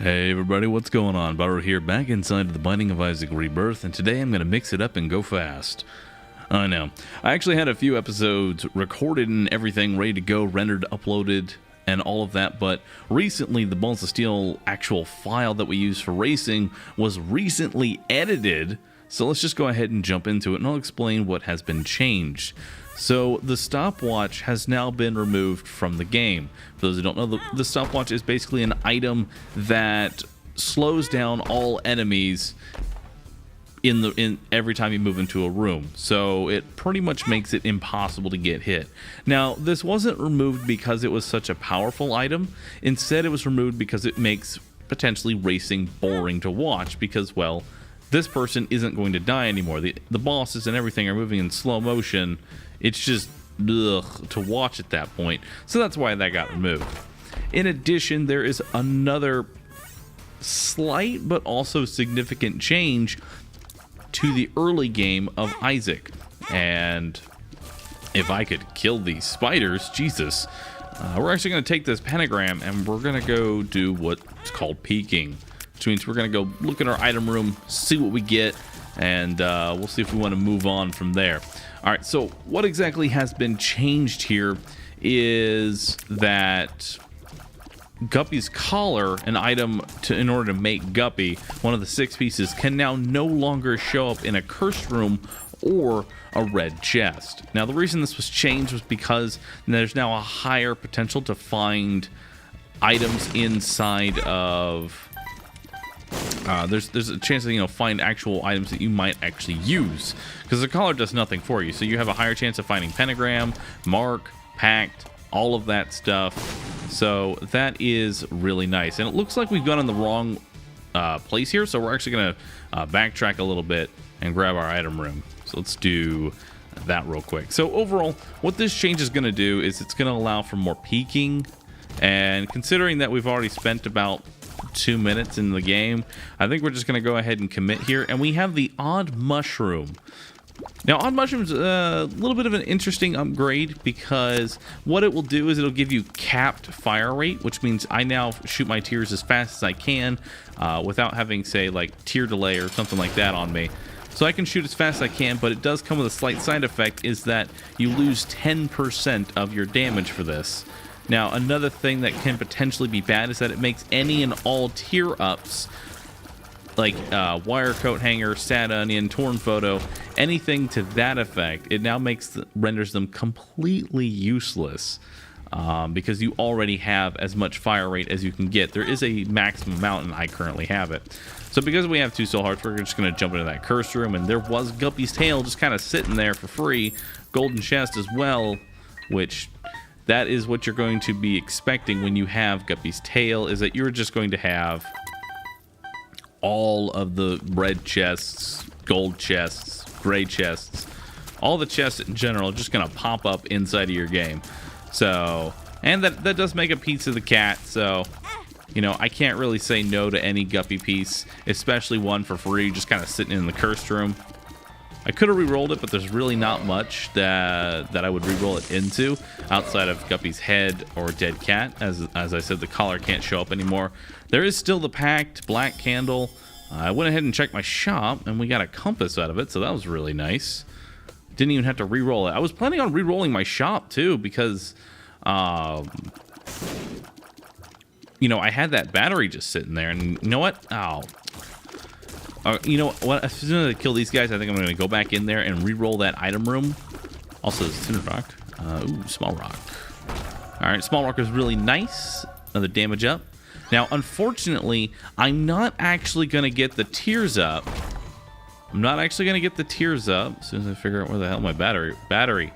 Hey everybody, what's going on? Barrow here, back inside of the Binding of Isaac Rebirth, and today I'm going to mix it up and go fast. I know. I actually had a few episodes recorded and everything ready to go, rendered, uploaded, and all of that, but recently the Balls of Steel actual file that we use for racing was recently edited, so let's just go ahead and jump into it, and I'll explain what has been changed. So the stopwatch has now been removed from the game. For those who don't know, the stopwatch is basically an item that slows down all enemies in every time you move into a room. So it pretty much makes it impossible to get hit. Now, this wasn't removed because it was such a powerful item. Instead, it was removed because it makes potentially racing boring to watch because, well, this person isn't going to die anymore. The bosses and everything are moving in slow motion. It's just ugh to watch at that point. So that's why that got removed. In addition, there is another slight but also significant change to the early game of Isaac. And if I could kill these spiders, Jesus. We're actually going to take this pentagram and we're going to go do what's called peeking. Which means we're going to go look at our item room, see what we get, and we'll see if we want to move on from there. Alright, so what exactly has been changed here is that Guppy's collar, an item in order to make Guppy, one of the 6 pieces, can now no longer show up in a cursed room or a red chest. Now, the reason this was changed was because there's now a higher potential to find items inside of... there's a chance that, find actual items that you might actually use, because the collar does nothing for you. So you have a higher chance of finding pentagram, mark, pact, all of that stuff. So that is really nice. And it looks like we've gone in the wrong place here, so we're actually going to backtrack a little bit and grab our item room. So let's do that real quick. So overall, what this change is going to do is it's going to allow for more peeking. And considering that we've already spent about 2 minutes in the game, I think we're just going to go ahead and commit here. And we have the Odd Mushroom. Now, Odd Mushroom is a little bit of an interesting upgrade because what it will do is it'll give you capped fire rate, which means I now shoot my tiers as fast as I can without having, say, like tier delay or something like that on me. So I can shoot as fast as I can, but it does come with a slight side effect, is that you lose 10% of your damage for this. Now, another thing that can potentially be bad is that it makes any and all tier ups, like wire coat hanger, sad onion, torn photo, anything to that effect, it now renders them completely useless because you already have as much fire rate as you can get. There is a maximum amount, and I currently have it. So because we have 2 soul hearts, we're just going to jump into that curse room, and there was Guppy's tail just kind of sitting there for free. Golden chest as well, which... that is what you're going to be expecting when you have Guppy's tail, is that you're just going to have all of the red chests, gold chests, gray chests, all the chests in general are just going to pop up inside of your game. So, and that does make a piece of the cat, so, I can't really say no to any Guppy piece, especially one for free, just kind of sitting in the cursed room. I could have re-rolled it, but there's really not much that I would re-roll it into outside of Guppy's head or dead cat. As I said, the collar can't show up anymore. There is still the packed black candle. I went ahead and checked my shop, and we got a compass out of it, so that was really nice. Didn't even have to re-roll it. I was planning on re-rolling my shop, too, because, I had that battery just sitting there, and you know what? Oh... you know what? As soon as I kill these guys, I think I'm going to go back in there and re-roll that item room. Also, cinder rock. Ooh, small rock. Alright, small rock is really nice. Another damage up. Now, unfortunately, I'm not actually going to get the tiers up. As soon as I figure out where the hell my battery. Battery.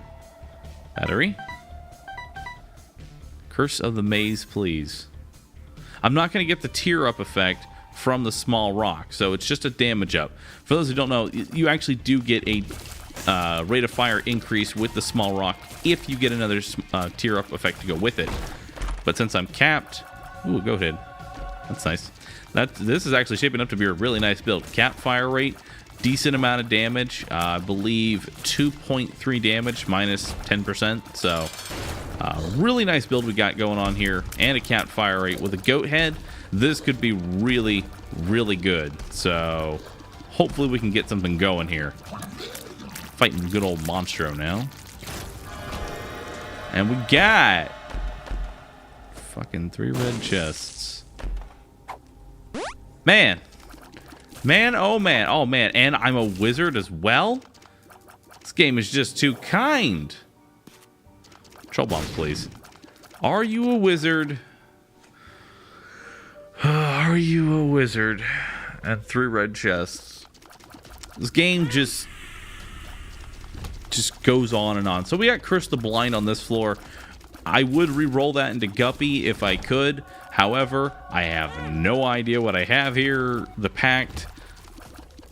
Curse of the Maze, please. I'm not going to get the tier up effect from the small rock, so it's just a damage up. For those who don't know, you actually do get a rate of fire increase with the small rock if you get another tier up effect to go with it. But since I'm capped, ooh, go ahead. That's nice. This is actually shaping up to be a really nice build. Cap fire rate, decent amount of damage. I believe 2.3 damage minus 10%. So really nice build we got going on here, and a cap fire rate with a goat head. this could be really, really good. So hopefully we can get something going here. Fighting good old Monstro now. And we got fucking 3 red chests. Man. Man, oh man. Oh man. And I'm a wizard as well? This game is just too kind. Troll bombs, please. Are you a wizard? Are you a wizard? And 3 red chests. This game just goes on and on. So we got Curse the Blind on this floor. I would re-roll that into Guppy if I could. However, I have no idea what I have here. The Pact.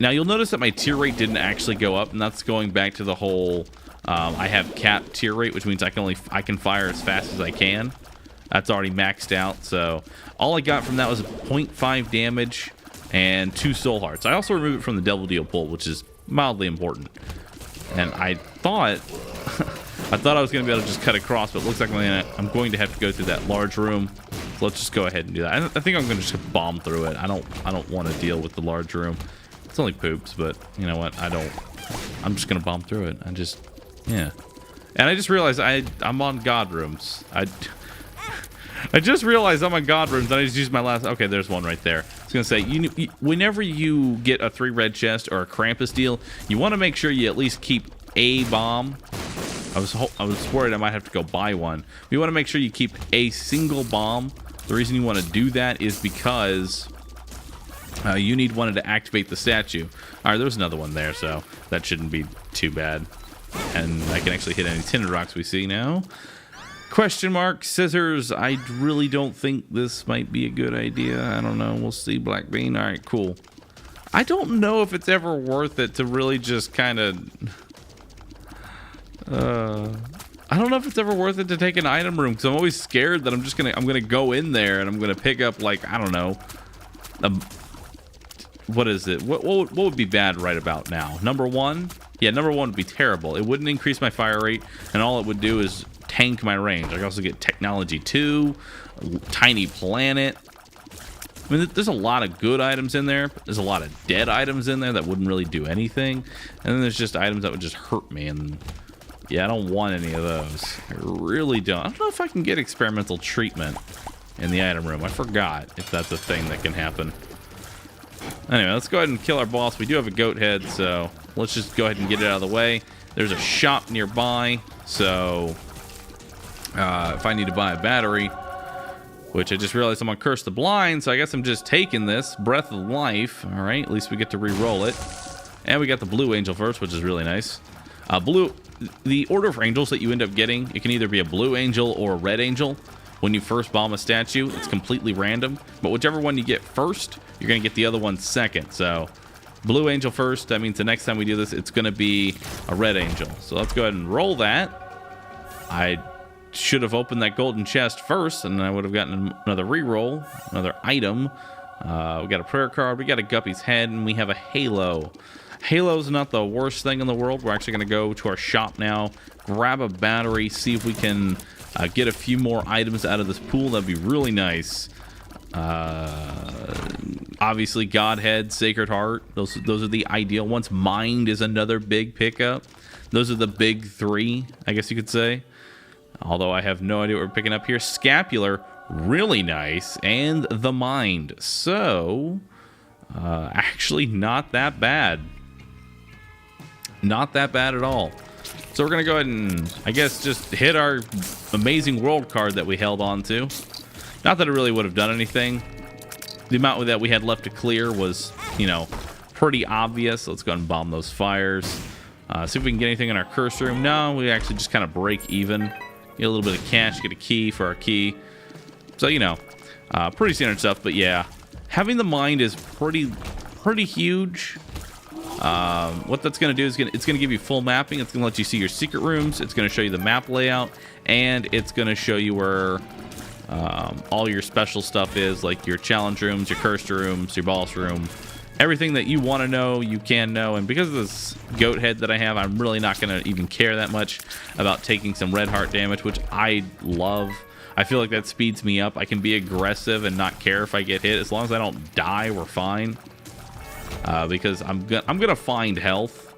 Now you'll notice that my tier rate didn't actually go up, and that's going back to the whole I have capped tier rate, which means I can fire as fast as I can. That's already maxed out. So all I got from that was 0.5 damage and 2 soul hearts. I also removed it from the Devil Deal pool, which is mildly important. And I thought I was going to be able to just cut across, but it looks like I'm going to have to go through that large room. So let's just go ahead and do that. I think I'm going to just bomb through it. I don't want to deal with the large room. It's only poops, but you know what? I'm just going to bomb through it. Yeah. And I just realized I'm on God rooms. I just realized I'm on God rooms, and I just used my last... Okay, there's one right there. I was going to say, whenever you get a 3 red chest or a Krampus deal, you want to make sure you at least keep a bomb. I was worried I might have to go buy one. You want to make sure you keep a single bomb. The reason you want to do that is because you need one to activate the statue. All right, there's another one there, so that shouldn't be too bad. And I can actually hit any tinted rocks we see now. Question mark, scissors. I really don't think this might be a good idea. I don't know. We'll see. Black bean. All right, cool. I don't know if it's ever worth it to really just kind of... I don't know if it's ever worth it to take an item room, because I'm always scared that I'm gonna go in there and I'm gonna pick up, like, I don't know, what is it? What would be bad right about now? Number 1? Yeah, number 1 would be terrible. It wouldn't increase my fire rate, and all it would do is tank my range. I could also get Technology 2, Tiny Planet. I mean, there's a lot of good items in there. There's a lot of dead items in there that wouldn't really do anything. And then there's just items that would just hurt me. And yeah, I don't want any of those. I really don't. I don't know if I can get experimental treatment in the item room. I forgot if that's a thing that can happen. Anyway, let's go ahead and kill our boss. We do have a goat head, so let's just go ahead and get it out of the way. There's a shop nearby, so if I need to buy a battery, which I just realized I'm on Curse the Blind, so I guess I'm just taking this. Breath of Life. All right, at least we get to re-roll it. And we got the blue angel first, which is really nice. The order of angels that you end up getting, it can either be a blue angel or a red angel. When you first bomb a statue, it's completely random. But whichever one you get first, you're going to get the other one second. So blue angel first. That means the next time we do this, it's going to be a red angel. So let's go ahead and roll that. I should have opened that golden chest first, and I would have gotten another reroll, another item. We got a prayer card, we got a Guppy's head, and we have a halo. Halo's not the worst thing in the world. We're actually going to go to our shop now, grab a battery, see if we can get a few more items out of this pool. That'd be really nice. Obviously, Godhead, Sacred Heart, those are the ideal ones. Mind is another big pickup. Those are the big 3, I guess you could say. Although I have no idea what we're picking up here. Scapular, really nice. And the Mind. So, actually not that bad. Not that bad at all. So we're going to go ahead and, I guess, just hit our amazing world card that we held on to. Not that it really would have done anything. The amount that we had left to clear was, you know, pretty obvious. Let's go ahead and bomb those fires. See if we can get anything in our curse room. No, we actually just kind of break even. Get a little bit of cash, get a key for our key. So, you know, pretty standard stuff. But yeah, having the Mind is pretty huge. What that's going to do is it's going to give you full mapping. It's going to let you see your secret rooms. It's going to show you the map layout, and it's going to show you where all your special stuff is, like your challenge rooms, your cursed rooms, your boss room. Everything that you want to know, you can know. And because of this goat head that I have, I'm really not going to even care that much about taking some red heart damage, which I love. I feel like that speeds me up. I can be aggressive and not care if I get hit. As long as I don't die, we're fine. Because I'm gonna find health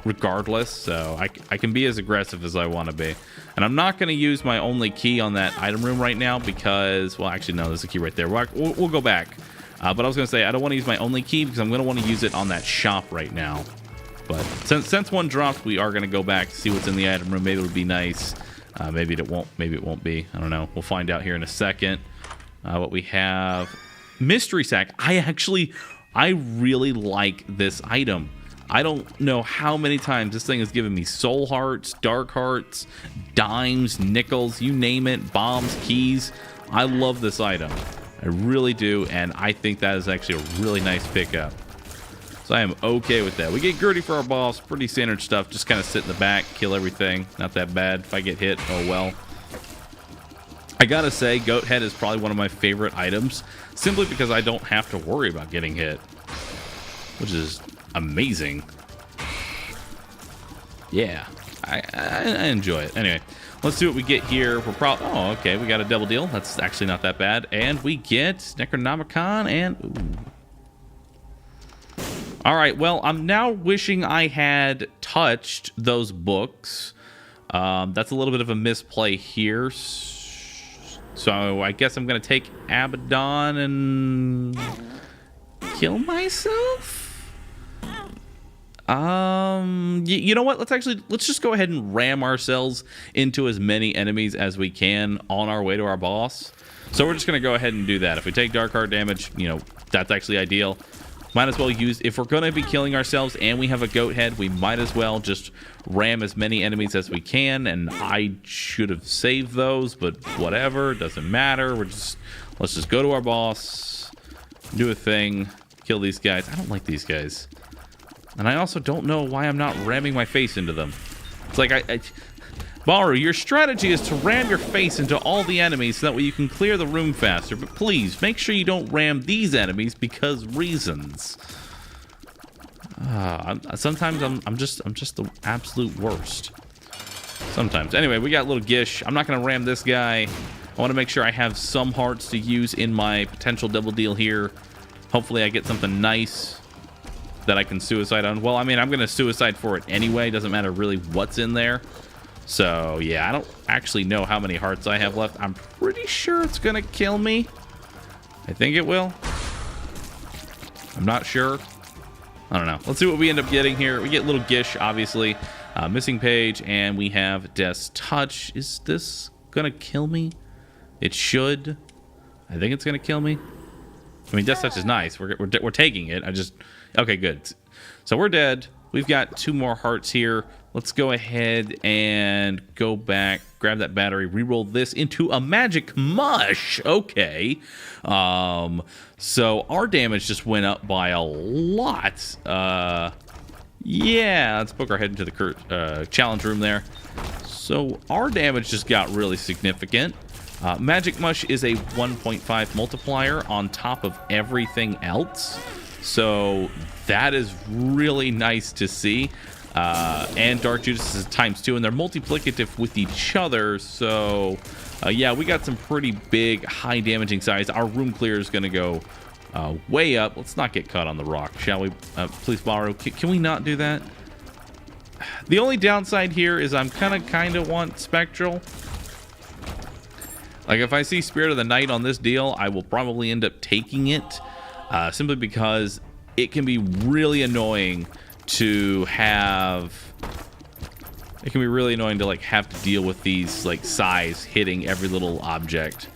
regardless, so I can be as aggressive as I want to be. And I'm not going to use my only key on that item room right now because, well, actually, no, there's a key right there. We'll go back. But I was going to say, I don't want to use my only key because I'm going to want to use it on that shop right now. But since one dropped, we are going to go back to see what's in the item room. Maybe it'll be nice. Maybe it won't. Maybe it won't be. I don't know. We'll find out here in a second. What we have. Mystery sack. I really like this item. I don't know how many times this thing has given me soul hearts, dark hearts, dimes, nickels, you name it, bombs, keys. I love this item. I really do, and I think that is actually a really nice pickup. So I am okay with that. We get Gertie for our boss, pretty standard stuff. Just kind of sit in the back, kill everything. Not that bad. If I get hit, oh well. I gotta say, Goat Head is probably one of my favorite items, simply because I don't have to worry about getting hit, which is amazing. Yeah, I enjoy it. Anyway, let's see what we get here. We're probably, oh, okay, we got a double deal. That's actually not that bad. And we get Necronomicon and ooh. All right, well, I'm now wishing I had touched those books. That's a little bit of a misplay here. So I guess I'm gonna take Abaddon and kill myself. You know what? Let's just go ahead and ram ourselves into as many enemies as we can on our way to our boss. So we're just going to go ahead and do that. If we take dark heart damage, you know, that's actually ideal. Might as well use, if we're going to be killing ourselves and we have a goat head, we might as well just ram as many enemies as we can. And I should have saved those, but whatever, doesn't matter. Let's just go to our boss, do a thing, kill these guys. I don't like these guys. And I also don't know why I'm not ramming my face into them. It's like, Baru, your strategy is to ram your face into all the enemies so that way you can clear the room faster. But please, make sure you don't ram these enemies because reasons. Sometimes I'm just the absolute worst. Sometimes. Anyway, we got a little Gish. I'm not going to ram this guy. I want to make sure I have some hearts to use in my potential double deal here. Hopefully I get something nice that I can suicide on. Well, I mean, I'm going to suicide for it anyway. Doesn't matter really what's in there. So, yeah, I don't actually know how many hearts I have left. I'm pretty sure it's going to kill me. I think it will. I'm not sure. I don't know. Let's see what we end up getting here. We get little Gish, obviously. Missing page, and we have Death's Touch. Is this going to kill me? It should. I think it's going to kill me. I mean, Death's Touch is nice. We're taking it. Okay, good. So we're dead. We've got 2 more hearts here. Let's go ahead and go back, grab that battery, re-roll this into a magic mush. Okay. So our damage just went up by a lot. Yeah, let's book our head into the challenge room there. So our damage just got really significant. Magic Mush is a 1.5 multiplier on top of everything else. So that is really nice to see. And Dark Judas is ×2, and they're multiplicative with each other. So, yeah, we got some pretty big, high damaging size. Our room clear is going to go way up. Let's not get caught on the rock, shall we? Please borrow. Can we not do that? The only downside here is I'm kind of want Spectral. Like, if I see Spirit of the Night on this deal, I will probably end up taking it. Simply because it can be really annoying to have. It can be really annoying to like have to deal with these like size hitting every little object.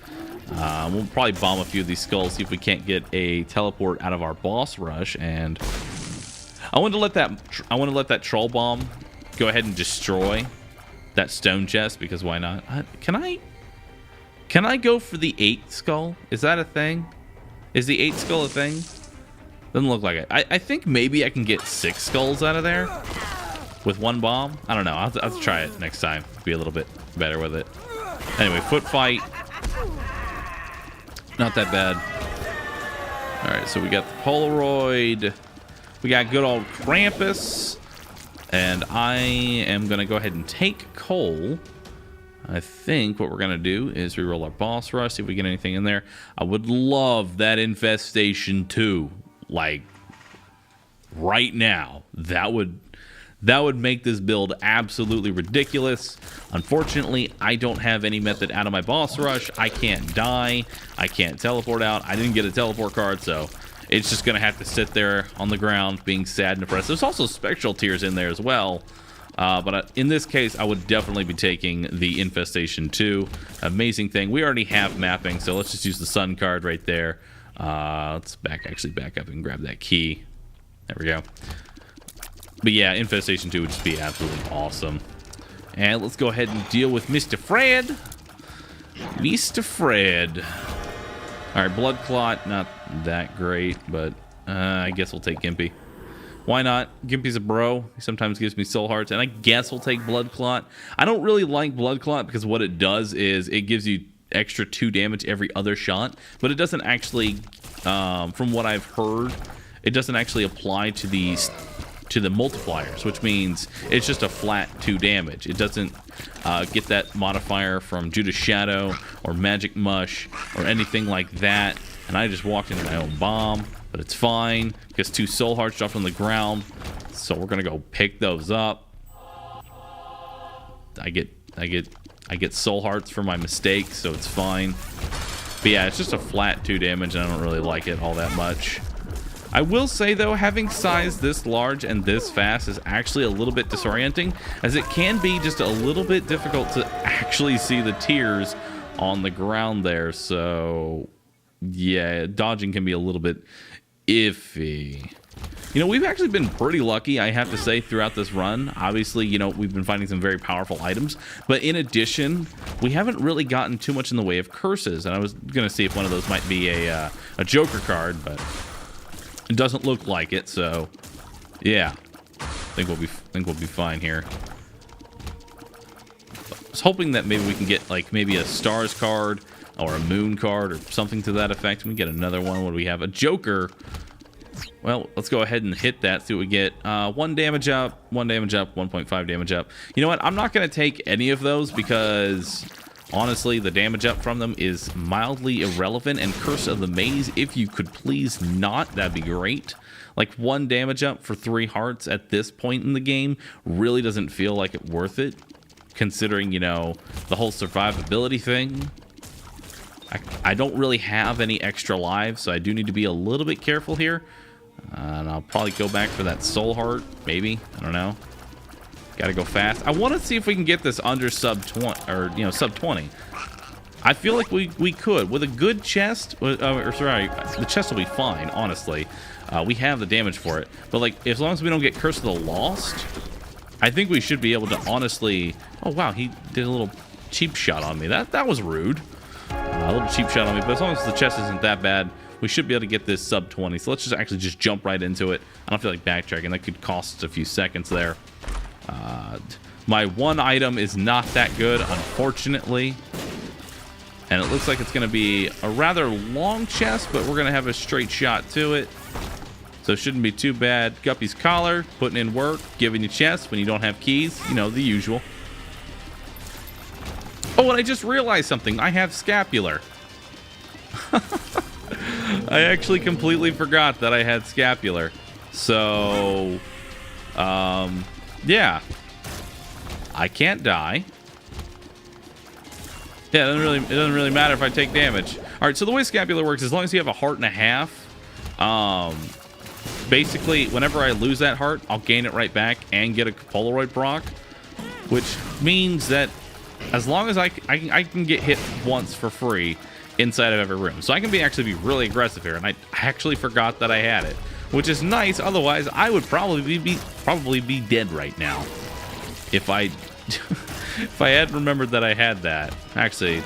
We'll probably bomb a few of these skulls, see if we can't get a teleport out of our boss rush. And I want to let that troll bomb go ahead and destroy that stone chest, because why not? Can I go for the 8 skull? Is that a thing? Is the 8 skull a thing? Doesn't look like it. I think maybe I can get 6 skulls out of there with 1 bomb. I don't know. I'll have to try it next time. Be a little bit better with it. Anyway, foot fight. Not that bad. All right, so we got the Polaroid. We got good old Krampus. And I am going to go ahead and take Cole. I think what we're going to do is reroll our boss rush, see if we get anything in there. I would love that infestation too. Like, right now. That would make this build absolutely ridiculous. Unfortunately, I don't have any method out of my boss rush. I can't die. I can't teleport out. I didn't get a teleport card, so it's just going to have to sit there on the ground being sad and depressed. There's also spectral tears in there as well. But in this case, I would definitely be taking the Infestation 2. Amazing thing. We already have mapping, so let's just use the Sun card right there. Let's back up and grab that key. There we go. But yeah, Infestation 2 would just be absolutely awesome. And let's go ahead and deal with Mr. Fred. Mr. Fred. Alright, Blood Clot, not that great, but I guess we'll take Gimpy. Why not? Gimpy's a bro. He sometimes gives me soul hearts, and I guess we'll take Blood Clot. I don't really like Blood Clot because what it does is it gives you extra 2 damage every other shot, but it doesn't actually, from what I've heard, it doesn't actually apply to the multipliers, which means it's just a flat 2 damage. It doesn't get that modifier from Judas Shadow or Magic Mush or anything like that. And I just walked into my own bomb, but it's fine because 2 soul hearts dropped on the ground. So we're gonna go pick those up. I get soul hearts for my mistakes, so it's fine. But yeah, it's just a flat 2 damage, and I don't really like it all that much. I will say though, having size this large and this fast is actually a little bit disorienting, as it can be just a little bit difficult to actually see the tears on the ground there. So yeah, dodging can be a little bit iffy. You know, we've actually been pretty lucky, I have to say, throughout this run. Obviously, you know, we've been finding some very powerful items, but in addition, we haven't really gotten too much in the way of curses. And I was gonna see if one of those might be a Joker card, but it doesn't look like it. So yeah, I think we'll be fine here. I was hoping that maybe we can get like maybe a Stars card or a Moon card or something to that effect. We get another one. What do we have? A Joker. Well, let's go ahead and hit that. See what we get. 1 damage up, 1 damage up, 1.5 damage up. You know what? I'm not going to take any of those because honestly, the damage up from them is mildly irrelevant. And Curse of the Maze, if you could please not, that'd be great. Like 1 damage up for 3 hearts at this point in the game really doesn't feel like it worth it, considering, you know, the whole survivability thing. I don't really have any extra lives, so I do need to be a little bit careful here. And I'll probably go back for that soul heart, maybe. I don't know. Gotta go fast. I want to see if we can get this under sub 20, or, you know, sub 20. I feel like we could. With a good chest, or sorry, the chest will be fine, honestly. We have the damage for it. But, like, as long as we don't get Curse of the Lost, I think we should be able to honestly... Oh, wow, he did a little cheap shot on me. That was rude. A little cheap shot on me, but as long as the chest isn't that bad, we should be able to get this sub 20. So let's just actually just jump right into it. I don't feel like backtracking. That could cost a few seconds there. My one item is not that good, unfortunately. And it looks like it's going to be a rather long chest, but we're going to have a straight shot to it. So it shouldn't be too bad. Guppy's collar, putting in work, giving you chests when you don't have keys. You know, the usual. Oh, and I just realized something. I have scapular. I actually completely forgot that I had scapular. So, yeah. I can't die. Yeah, it doesn't really matter if I take damage. All right, so the way scapular works, as long as you have a heart and a half, basically, whenever I lose that heart, I'll gain it right back and get a Polaroid proc, which means that as long as I can get hit once for free inside of every room. So I can actually be really aggressive here, and I actually forgot that I had it, which is nice. Otherwise, I would probably be dead right now if I if I had remembered that I had that. Actually,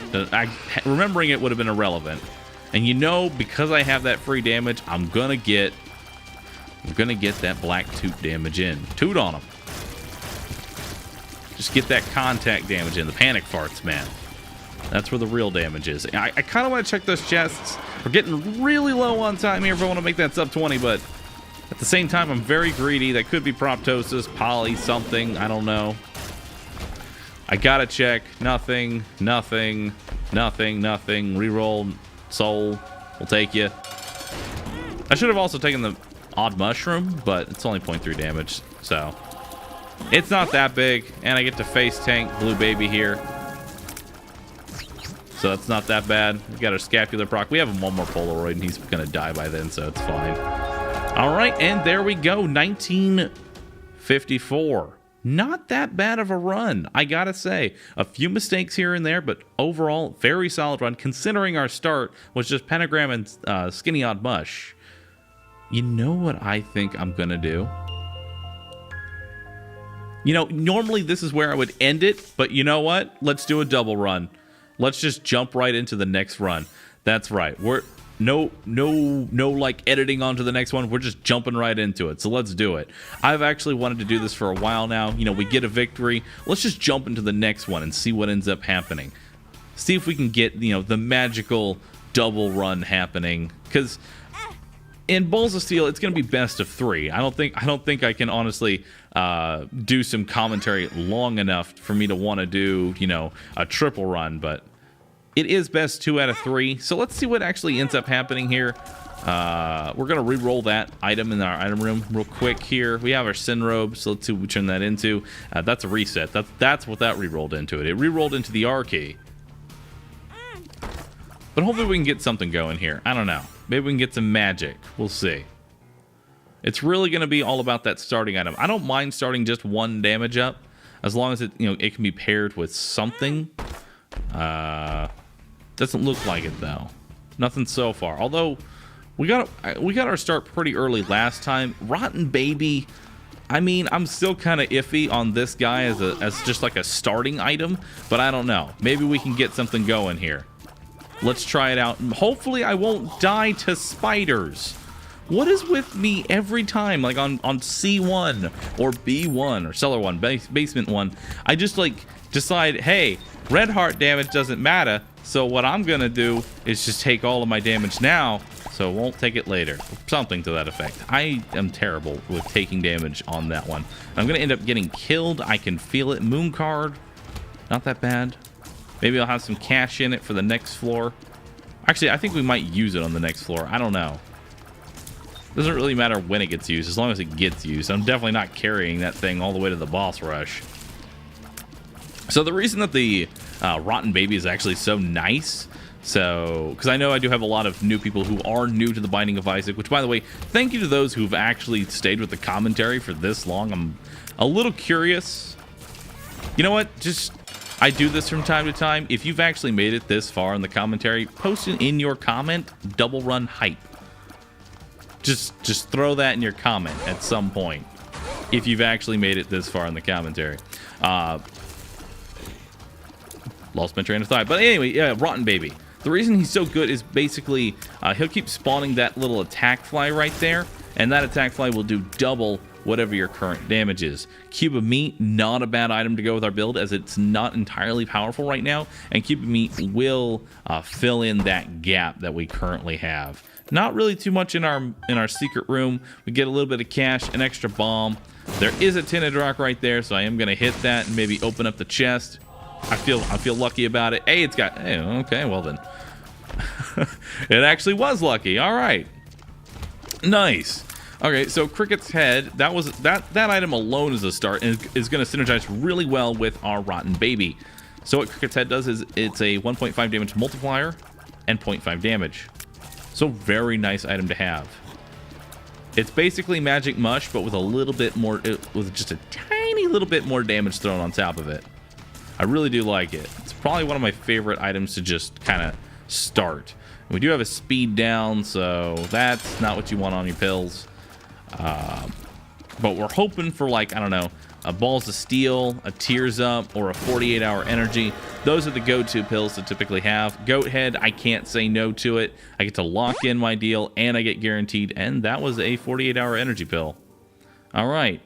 remembering it would have been irrelevant. And you know, because I have that free damage, I'm gonna get that black toot damage in. Toot on them. Just get that contact damage in. The panic farts, man. That's where the real damage is. I kind of want to check those chests. We're getting really low on time here if I want to make that sub 20, but at the same time, I'm very greedy. That could be proptosis, poly, something. I don't know. I gotta check. Nothing, nothing, nothing, nothing. Reroll, soul, we'll take you. I should have also taken the odd mushroom, but it's only 0.3 damage, so it's not that big. And I get to face tank Blue Baby here, so that's not that bad. We got our scapular proc. We have him one more Polaroid, and he's gonna die by then, so it's fine. All right, and there we go. 1954. Not that bad of a run, I gotta say. A few mistakes here and there, but overall, very solid run, considering our start was just Pentagram and Skinny Odd Mush. You know what I think I'm gonna do? You know, normally this is where I would end it, but you know what? Let's do a double run. Let's just jump right into the next run. That's right. We're no like editing onto the next one. We're just jumping right into it. So let's do it. I've actually wanted to do this for a while now. You know, we get a victory. Let's just jump into the next one and see what ends up happening. See if we can get, you know, the magical double run happening. Because in Balls of Steel, it's going to be best of 3. I don't think I can honestly do some commentary long enough for me to want to do, you know, a triple run, but it is best 2 out of 3. So let's see what actually ends up happening here. We're going to re-roll that item in our item room real quick here. We have our Sin Robe, so let's see what we turn that into. That's a reset. That's what that re-rolled into it. It re-rolled into the R key. But hopefully we can get something going here. I don't know. Maybe we can get some magic. We'll see. It's really going to be all about that starting item. I don't mind starting just 1 damage up, as long as it, you know, it can be paired with something. Doesn't look like it though. Nothing so far. Although we got our start pretty early last time. Rotten Baby. I mean, I'm still kind of iffy on this guy as just like a starting item, but I don't know. Maybe we can get something going here. Let's try it out. Hopefully I won't die to spiders. What is with me every time, like on C1 or B1 or Cellar 1, Basement 1, I just like decide, hey, red heart damage doesn't matter, so what I'm gonna do is just take all of my damage now, so it won't take it later. Something to that effect. I am terrible with taking damage on that one. I'm gonna end up getting killed. I can feel it. Moon card, not that bad. Maybe I'll have some cash in it for the next floor. Actually, I think we might use it on the next floor. I don't know. Doesn't really matter when it gets used, as long as it gets used. I'm definitely not carrying that thing all the way to the boss rush. So the reason that the Rotten Baby is actually so nice, because I know I do have a lot of new people who are new to the Binding of Isaac, which, by the way, thank you to those who've actually stayed with the commentary for this long. I'm a little curious. You know what? I do this from time to time. If you've actually made it this far in the commentary, post it in your comment, double run hype. Just throw that in your comment at some point if you've actually made it this far in the commentary. Lost my train of thought. But anyway, yeah, Rotten Baby. The reason he's so good is basically he'll keep spawning that little attack fly right there, and that attack fly will do double whatever your current damage is. Cube of Meat, not a bad item to go with our build, as it's not entirely powerful right now, and Cube of Meat will fill in that gap that we currently have. Not really too much in our secret room. We get a little bit of cash, an extra bomb. There is a tinted rock right there, so I am gonna hit that and maybe open up the chest. I feel lucky about it. Hey, it's got. Hey, okay, well then. It actually was lucky. All right, nice. Okay, so Cricket's Head, that item alone is a start and is going to synergize really well with our Rotten Baby. So what Cricket's Head does is it's a 1.5 damage multiplier and 0.5 damage. So very nice item to have. It's basically Magic Mush, but with a little bit more, with just a tiny little bit more damage thrown on top of it. I really do like it. It's probably one of my favorite items to just kind of start. We do have a speed down, so that's not what you want on your pills. But we're hoping for, like, I don't know, a Balls of Steel, a Tears Up, or a 48-hour energy. Those are the go-to pills to typically have. Goat Head, I can't say no to it. I get to lock in my deal, and I get guaranteed, and that was a 48-hour energy pill. All right.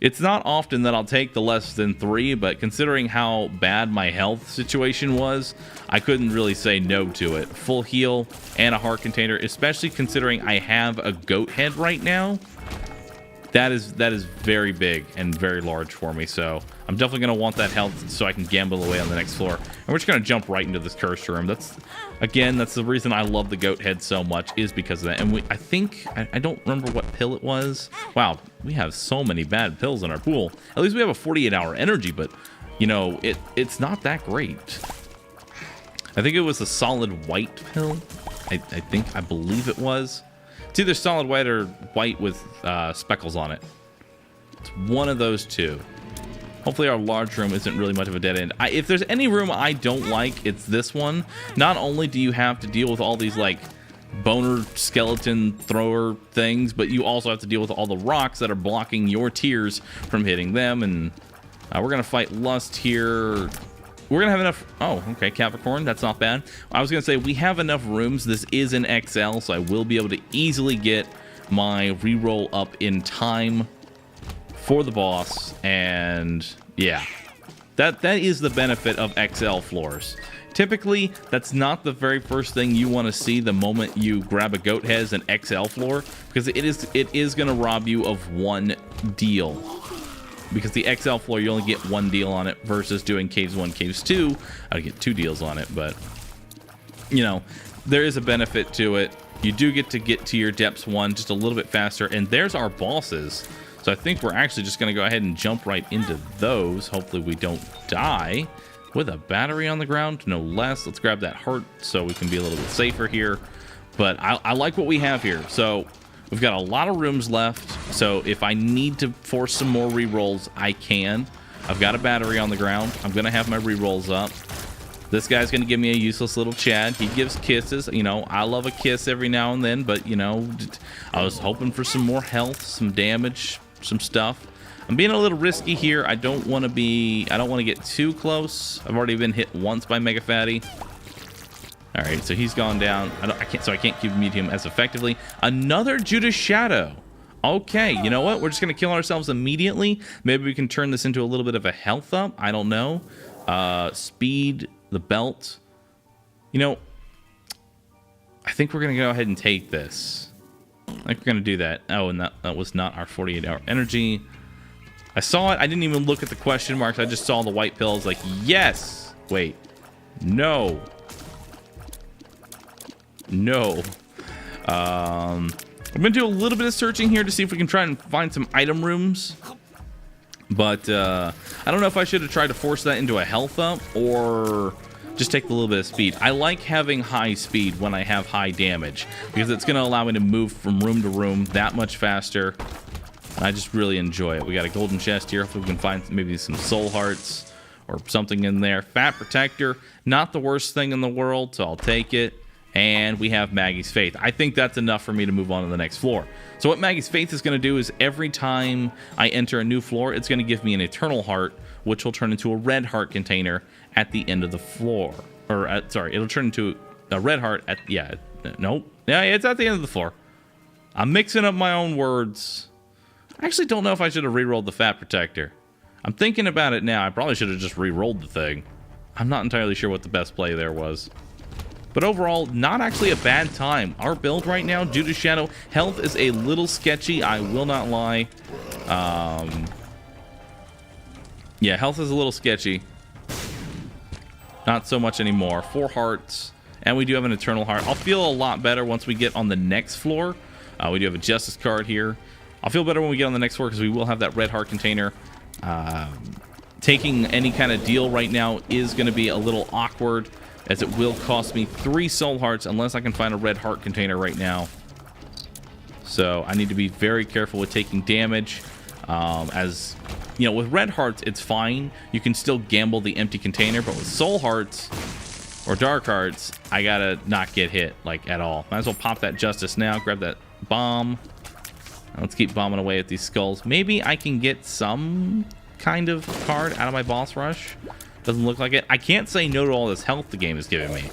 It's not often that I'll take the less than 3, but considering how bad my health situation was, I couldn't really say no to it. Full heal and a heart container, especially considering I have a goat head right now. that is very big and very large for me. So I'm definitely going to want that health so I can gamble away on the next floor. And we're just going to jump right into this cursed room. That's the reason I love the goat head so much, is because of that. And I think I don't remember what pill it was. Wow, we have so many bad pills in our pool. At least we have a 48-hour energy, but you know, it's not that great. I think it was a solid white pill. I believe it was. It's either solid white or white with speckles on it. It's one of those two. Hopefully our large room isn't really much of a dead end. If there's any room I don't like, it's this one. Not only do you have to deal with all these like boner skeleton thrower things, but you also have to deal with all the rocks that are blocking your tears from hitting them. And we're gonna fight lust here. We're gonna have enough. Oh, okay, Capricorn, that's not bad. I was gonna say we have enough rooms. This is an XL, so I will be able to easily get my reroll up in time for the boss. And yeah, that is the benefit of XL floors. Typically, that's not the very first thing you want to see the moment you grab a goat head as an XL floor, because it is gonna rob you of one deal. Because the XL floor, you only get one deal on it versus doing caves 1, caves 2. I get 2 deals on it, but you know, there is a benefit to it. You do get to your depths 1 just a little bit faster, and there's our bosses. So I think we're actually just going to go ahead and jump right into those. Hopefully we don't die. With a battery on the ground, no less. Let's grab that heart so we can be a little bit safer here. But I like what we have here. So we've got a lot of rooms left, so if I need to force some more rerolls, I can. I've got a battery on the ground. I'm going to have my rerolls up. This guy's going to give me a useless little Chad. He gives kisses. You know, I love a kiss every now and then, but, you know, I was hoping for some more health, some damage, some stuff. I'm being a little risky here. I don't want to get too close. I've already been hit once by Mega Fatty. All right, so he's gone down. I can't keep medium as effectively. Another Judas Shadow. Okay, you know what? We're just gonna kill ourselves immediately. Maybe we can turn this into a little bit of a health up. I don't know. Speed, the belt. You know, I think we're gonna go ahead and take this. I think we're gonna do that. Oh, and that was not our 48-hour energy. I saw it. I didn't even look at the question marks. I just saw the white pills. Like, yes. Wait. No. No. I'm gonna do a little bit of searching here to see if we can try and find some item rooms, but I don't know if I should have tried to force that into a health up or just take a little bit of speed. I like having high speed when I have high damage because it's gonna allow me to move from room to room that much faster. I just really enjoy it. We got a golden chest here. If we can find maybe some soul hearts or something in there. Fat protector, not the worst thing in the world, so I'll take it. And we have Maggie's Faith. I think that's enough for me to move on to the next floor. So what Maggie's Faith is going to do is every time I enter a new floor, it's going to give me an eternal heart, which will turn into a red heart container at the end of the floor. Or, sorry, it'll turn into a red heart at, nope. Yeah, it's at the end of the floor. I'm mixing up my own words. I actually don't know if I should have re-rolled the Fat Protector. I'm thinking about it now. I probably should have just re-rolled the thing. I'm not entirely sure what the best play there was. But overall, not actually a bad time. Our build right now, Judas Shadow, health is a little sketchy, I will not lie. Yeah, health is a little sketchy. Not so much anymore. 4 hearts, and we do have an eternal heart. I'll feel a lot better once we get on the next floor. We do have a Justice card here. I'll feel better when we get on the next floor because we will have that red heart container. Taking any kind of deal right now is going to be a little awkward, as it will cost me 3 soul hearts unless I can find a red heart container right now. So I need to be very careful with taking damage. As you know, with red hearts, it's fine. You can still gamble the empty container, but with soul hearts or dark hearts, I gotta not get hit like at all. Might as well pop that Justice now. Grab that bomb. Let's keep bombing away at these skulls. Maybe I can get some kind of card out of my boss rush. Doesn't look like it. I can't say no to all this health the game is giving me.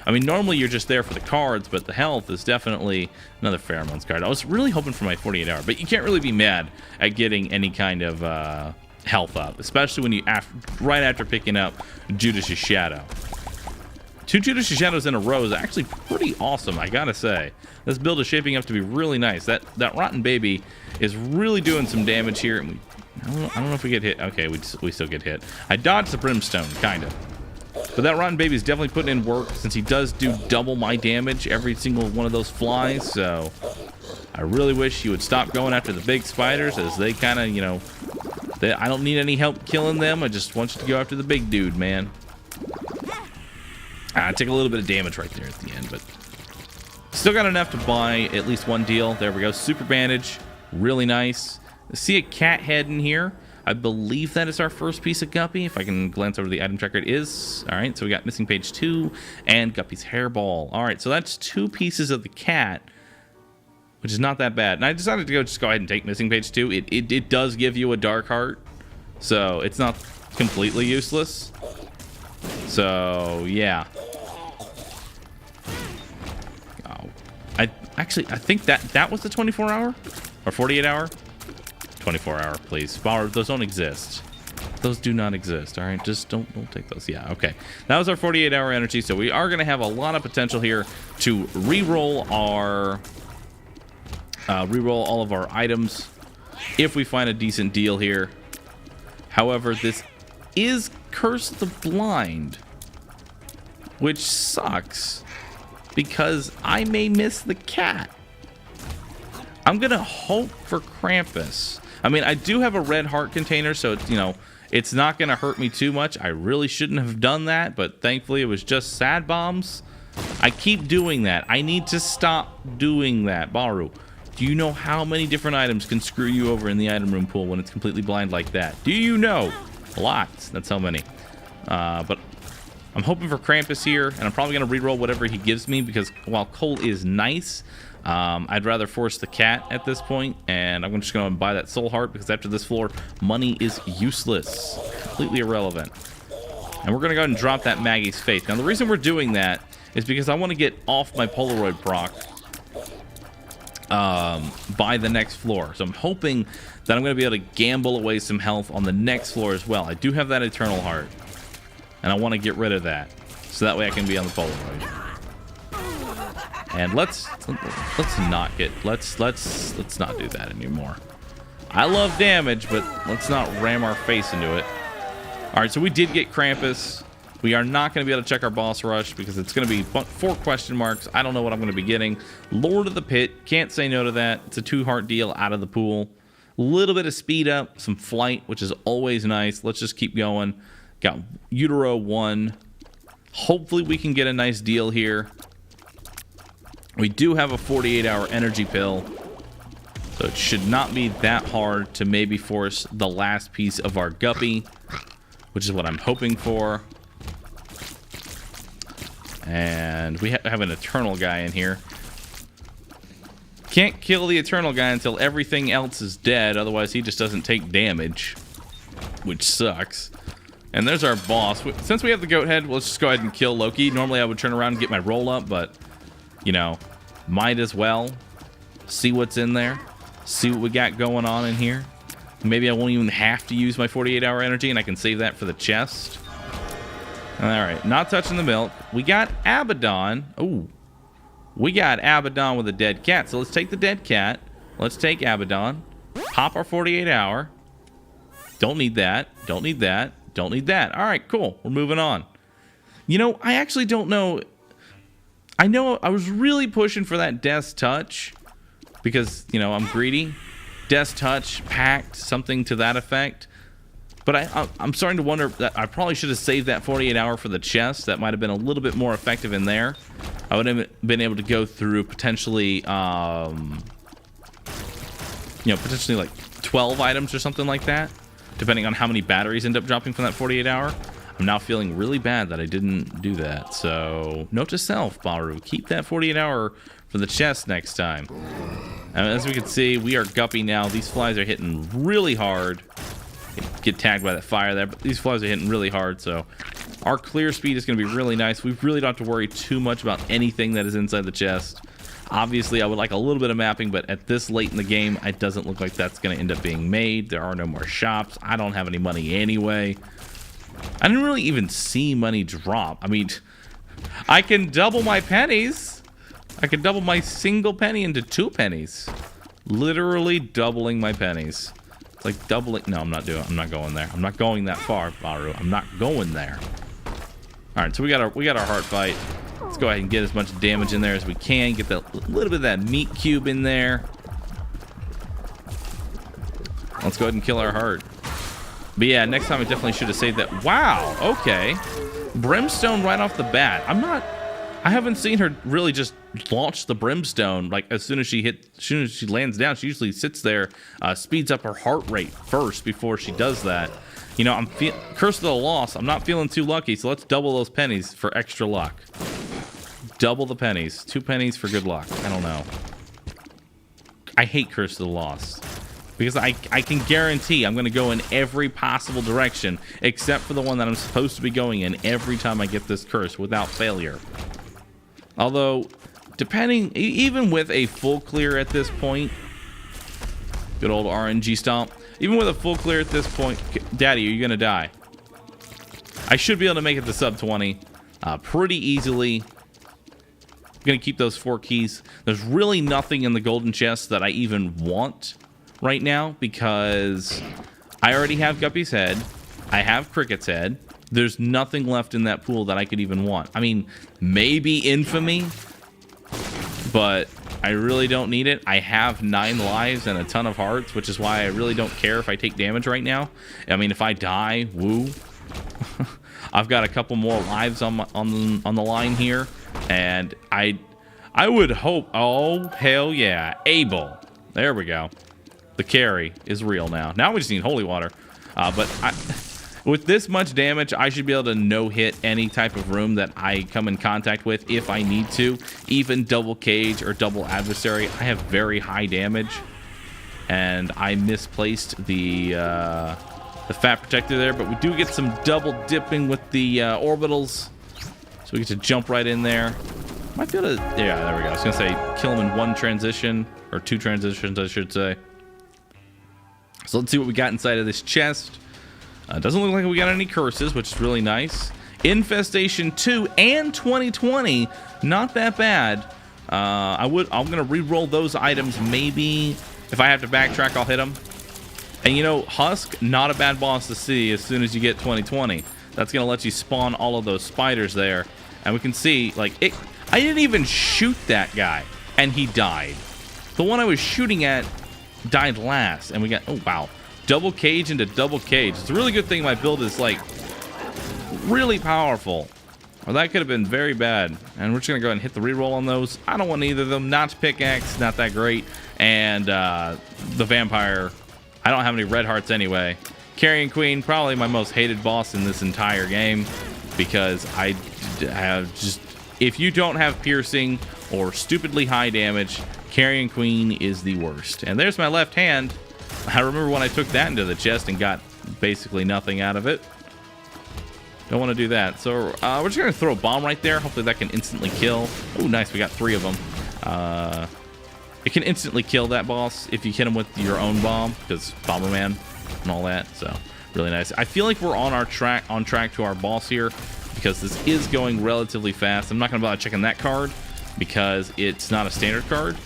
I mean, normally you're just there for the cards, but the health is definitely another Pheromones card. I was really hoping for my 48-hour, but you can't really be mad at getting any kind of health up, especially when you right after picking up Judas' Shadow. 2 Judas Shadows in a row is actually pretty awesome, I gotta say. This build is shaping up to be really nice. That Rotten Baby is really doing some damage here. And I don't know if we get hit. Okay, we still get hit. I dodged the Brimstone, kind of. But that Rotten Baby is definitely putting in work since he does do double my damage every single one of those flies. So I really wish he would stop going after the big spiders, as they kind of, you know, I don't need any help killing them. I just want you to go after the big dude, man. I take a little bit of damage right there at the end, but still got enough to buy at least one deal. There we go. Super bandage. Really nice. I see a cat head in here. I believe that is our first piece of Guppy. If I can glance over the item tracker, it is. All right, so we got missing page 2 and Guppy's hairball. All right, so that's 2 pieces of the cat, which is not that bad. And I decided to just go ahead and take missing page 2. It does give you a dark heart, so it's not completely useless. So yeah. Oh, I think that was the 24-hour or 48-hour. 24-hour, please. Power, those don't exist. Those do not exist. All right, just don't take those. Yeah, okay. That was our 48-hour energy, so we are going to have a lot of potential here to re-roll all of our items if we find a decent deal here. However, this is Curse the Blind, which sucks because I may miss the cat. I'm gonna hope for Krampus. I mean, I do have a red heart container, so it's, you know, it's not gonna hurt me too much. I really shouldn't have done that, but thankfully it was just sad bombs. I keep doing that. I need to stop doing that. Baru, do you know how many different items can screw you over in the item room pool when it's completely blind like that? Do you know? Lots. That's how many. But I'm hoping for Krampus here, and I'm probably gonna reroll whatever he gives me, because while coal is nice, I'd rather force the cat at this point, and I'm just going to buy that soul heart, because after this floor, money is useless. Completely irrelevant. And we're going to go ahead and drop that Maggie's Faith. Now, the reason we're doing that is because I want to get off my Polaroid proc by the next floor. So I'm hoping that I'm going to be able to gamble away some health on the next floor as well. I do have that Eternal Heart, and I want to get rid of that, so that way I can be on the Polaroid. And let's not do that anymore. I love damage, but let's not ram our face into it. All right, so we did get Krampus. We are not going to be able to check our boss rush because it's going to be 4 question marks. I don't know what I'm going to be getting. Lord of the Pit, can't say no to that. It's a 2-heart deal out of the pool. A little bit of speed up, some flight, which is always nice. Let's just keep going. Got Utero 1. Hopefully we can get a nice deal here. We do have a 48-hour energy pill, so it should not be that hard to maybe force the last piece of our Guppy, which is what I'm hoping for. And we have an Eternal guy in here. Can't kill the Eternal guy until everything else is dead, otherwise he just doesn't take damage, which sucks. And there's our boss. Since we have the goat head, let's just go ahead and kill Loki. Normally I would turn around and get my roll up, but you know, might as well see what's in there, see what we got going on in here. Maybe I won't even have to use my 48-hour energy, and I can save that for the chest. All right, not touching the milk. We got Abaddon. Oh, we got Abaddon with a dead cat. So let's take the dead cat. Let's take Abaddon. Pop our 48-hour. Don't need that. Don't need that. Don't need that. All right, cool. We're moving on. You know, I actually don't know. I know I was really pushing for that Death's Touch because, you know, I'm greedy. Death's Touch, Pact, something to that effect. But I'm starting to wonder that I probably should have saved that 48-hour for the chest. That might have been a little bit more effective in there. I would have been able to go through potentially, you know, potentially like 12 items or something like that, depending on how many batteries end up dropping from that 48-hour. I'm now feeling really bad that I didn't do that. So, note to self, Baru, keep that 48-hour for the chest next time. And as we can see, we are Guppy now. These flies are hitting really hard. Get tagged by that fire there, but these flies are hitting really hard, so our clear speed is going to be really nice. We really don't have to worry too much about anything that is inside the chest. Obviously, I would like a little bit of mapping, but at this late in the game, it doesn't look like that's going to end up being made. There are no more shops. I don't have any money anyway. I didn't really even see money drop. I mean, I can double my pennies. I can double my single penny into 2 pennies. Literally doubling my pennies. It's like doubling. No, I'm not going there. I'm not going that far, Baru. I'm not going there. All right, so we got our heart fight. Let's go ahead and get as much damage in there as we can. Get that little bit of that meat cube in there. Let's go ahead and kill our heart. But yeah, next time I definitely should have saved that. Wow, okay. Brimstone right off the bat. I haven't seen her really just launch the brimstone like as soon as she lands down. She usually sits there, speeds up her heart rate first before she does that. You know, Curse of the Lost. I'm not feeling too lucky, so let's double those pennies for extra luck. Double the pennies. 2 pennies for good luck. I don't know. I hate Curse of the Lost. Because I can guarantee I'm going to go in every possible direction except for the one that I'm supposed to be going in every time I get this curse without failure. Although, even with a full clear at this point, good old RNG stomp, even with a full clear at this point, Daddy, are you going to die? I should be able to make it to sub 20 pretty easily. I'm going to keep those 4 keys. There's really nothing in the golden chest that I even want right now because I already have Guppy's head. I have Cricket's head. There's nothing left in that pool that I could even want. I mean, maybe infamy, but I really don't need it. I have 9 lives and a ton of hearts, which is why I really don't care if I take damage right now. I mean, if I die, woo. I've got a couple more lives on the line here, and I would hope. Oh hell yeah, Abel. There we go. The carry is real now. Now we just need holy water. But with this much damage, I should be able to no-hit any type of room that I come in contact with if I need to. Even double cage or double adversary. I have very high damage. And I misplaced the fat protector there. But we do get some double dipping with the orbitals. So we get to jump right in there. Might be able to... Yeah, there we go. I was going to say kill him in 1 transition. Or 2 transitions, I should say. So let's see what we got inside of this chest. Doesn't look like we got any curses, which is really nice. Infestation 2 and 2020, not that bad. I'm gonna re-roll those items. Maybe if I have to backtrack, I'll hit them. And you know, Husk, not a bad boss to see as soon as you get 2020. That's gonna let you spawn all of those spiders there, and we can see like it. I didn't even shoot that guy, and he died. The one I was shooting at died last, and we got, oh wow, double cage into double cage. It's a really good thing my build is like really powerful, or that could have been very bad. And we're just gonna go ahead and hit the reroll on those. I don't want either of them. Not pickaxe, not that great. And the vampire, I don't have any red hearts anyway. Carrion Queen, probably my most hated boss in this entire game, because I have just, if you don't have piercing or stupidly high damage, Carrion Queen is the worst. And there's my left hand. I remember when I took that into the chest and got basically nothing out of it. Don't want to do that. So we're just going to throw a bomb right there. Hopefully that can instantly kill. Oh, nice. We got 3 of them. It can instantly kill that boss if you hit him with your own bomb, because Bomberman and all that. So really nice. I feel like we're on track to our boss here, because this is going relatively fast. I'm not going to bother checking that card because it's not a standard card.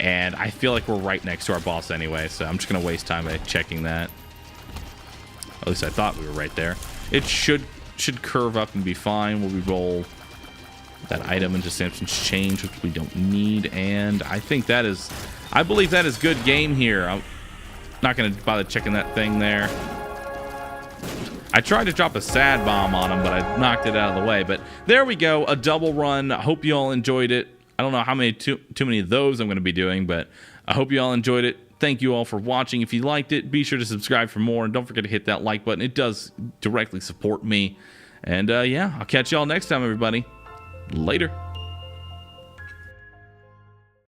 And I feel like we're right next to our boss anyway, so I'm just going to waste time by checking that. At least I thought we were right there. It should curve up and be fine. We'll re-roll that item into Samson's Change, which we don't need. And I think that is... I believe that is good game here. I'm not going to bother checking that thing there. I tried to drop a sad bomb on him, but I knocked it out of the way. But there we go, a double run. I hope you all enjoyed it. I don't know how many too many of those I'm going to be doing, but I hope you all enjoyed it. Thank you all for watching. If you liked it, be sure to subscribe for more, and don't forget to hit that like button. It does directly support me. And yeah, I'll catch y'all next time, everybody. Later.